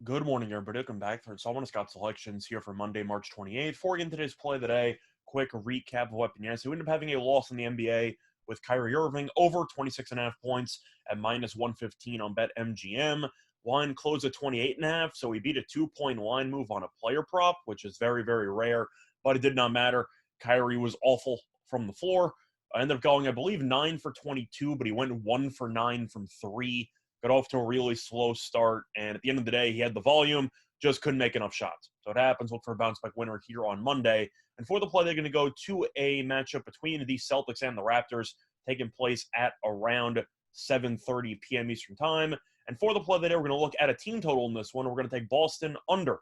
Good morning, everybody. Welcome back for installment of Scott Selections here for Monday, March 28th. Before we get into today's play of the day, quick recap of what happened yesterday. We ended up having a loss in the NBA with Kyrie Irving over 26.5 points at minus 115 on BetMGM. Line closed at 28.5, so we beat a 2-point line move on a player prop, which is very, very rare, but it did not matter. Kyrie was awful from the floor. I ended up going, I believe, 9 for 22, but he went 1 for 9 from 3. Got off to a really slow start, and at the end of the day, he had the volume, just couldn't make enough shots. So it happens. Look for a bounce-back winner here on Monday. And for the play, they're going to go to a matchup between the Celtics and the Raptors, taking place at around 7:30 p.m. Eastern Time. And for the play today, we're going to look at a team total in this one. We're going to take Boston under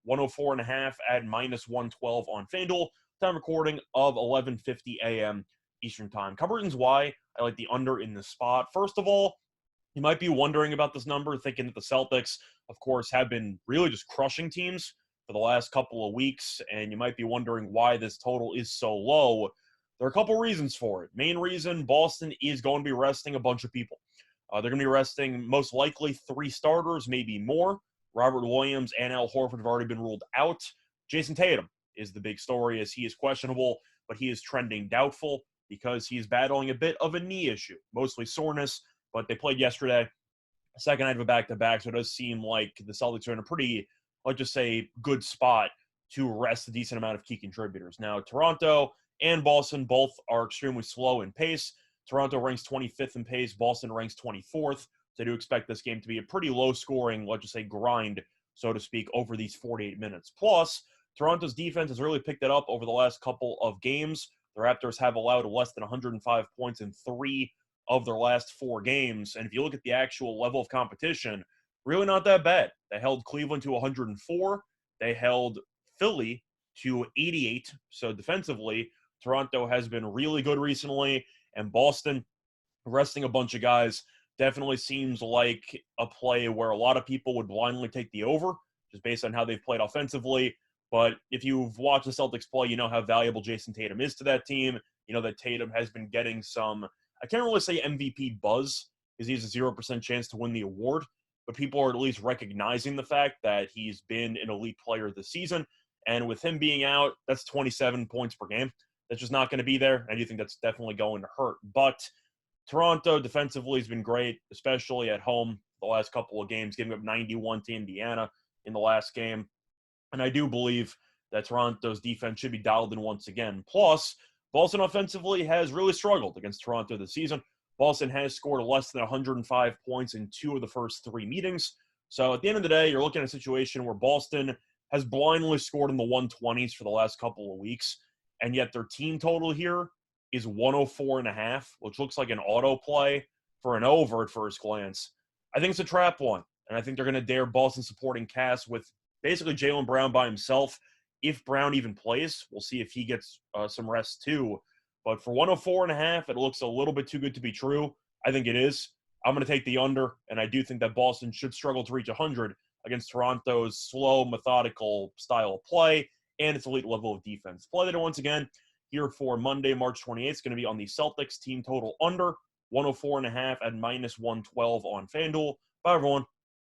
104.5 at minus 112 on FanDuel. Time recording of 11:50 a.m. Eastern Time. Couple reasons why I like the under in this spot. First of all, you might be wondering about this number, thinking that the Celtics, of course, have been really just crushing teams for the last couple of weeks, and you might be wondering why this total is so low. There are a couple reasons for it. Main reason, Boston is going to be resting a bunch of people. They're going to be resting most likely 3 starters, maybe more. Robert Williams and Al Horford have already been ruled out. Jason Tatum is the big story as he is questionable, but he is trending doubtful because he is battling a bit of a knee issue, mostly soreness. But they played yesterday, second night of a back-to-back, so it does seem like the Celtics are in a pretty, let's just say, good spot to rest a decent amount of key contributors. Now, Toronto and Boston both are extremely slow in pace. Toronto ranks 25th in pace. Boston ranks 24th. So I do expect this game to be a pretty low-scoring, let's just say, grind, so to speak, over these 48 minutes. Plus, Toronto's defense has really picked it up over the last couple of games. The Raptors have allowed less than 105 points in 3 of their last 4 games. And if you look at the actual level of competition, really not that bad. They held Cleveland to 104. They held Philly to 88. So defensively, Toronto has been really good recently. And Boston, resting a bunch of guys, definitely seems like a play where a lot of people would blindly take the over, just based on how they've played offensively. But if you've watched the Celtics play, you know how valuable Jason Tatum is to that team. You know that Tatum has been getting some, I can't really say MVP buzz because he has a 0% chance to win the award, but people are at least recognizing the fact that he's been an elite player this season. And with him being out, that's 27 points per game. That's just not going to be there. I do think that's definitely going to hurt. But Toronto defensively has been great, especially at home the last couple of games, giving up 91 to Indiana in the last game. And I do believe that Toronto's defense should be dialed in once again. Plus, Boston offensively has really struggled against Toronto this season. Boston has scored less than 105 points in 2 of the first 3 meetings. So at the end of the day, you're looking at a situation where Boston has blindly scored in the 120s for the last couple of weeks, and yet their team total here is 104.5, which looks like an auto play for an over at first glance. I think it's a trap one, and I think they're going to dare Boston supporting cast with basically Jaylen Brown by himself. If Brown even plays, we'll see if he gets some rest too. But for 104.5, it looks a little bit too good to be true. I think it is. I'm going to take the under, and I do think that Boston should struggle to reach 100 against Toronto's slow, methodical style of play and its elite level of defense. Play that once again here for Monday, March 28th. It's going to be on the Celtics team total under 104.5 at minus 112 on FanDuel. Bye, everyone.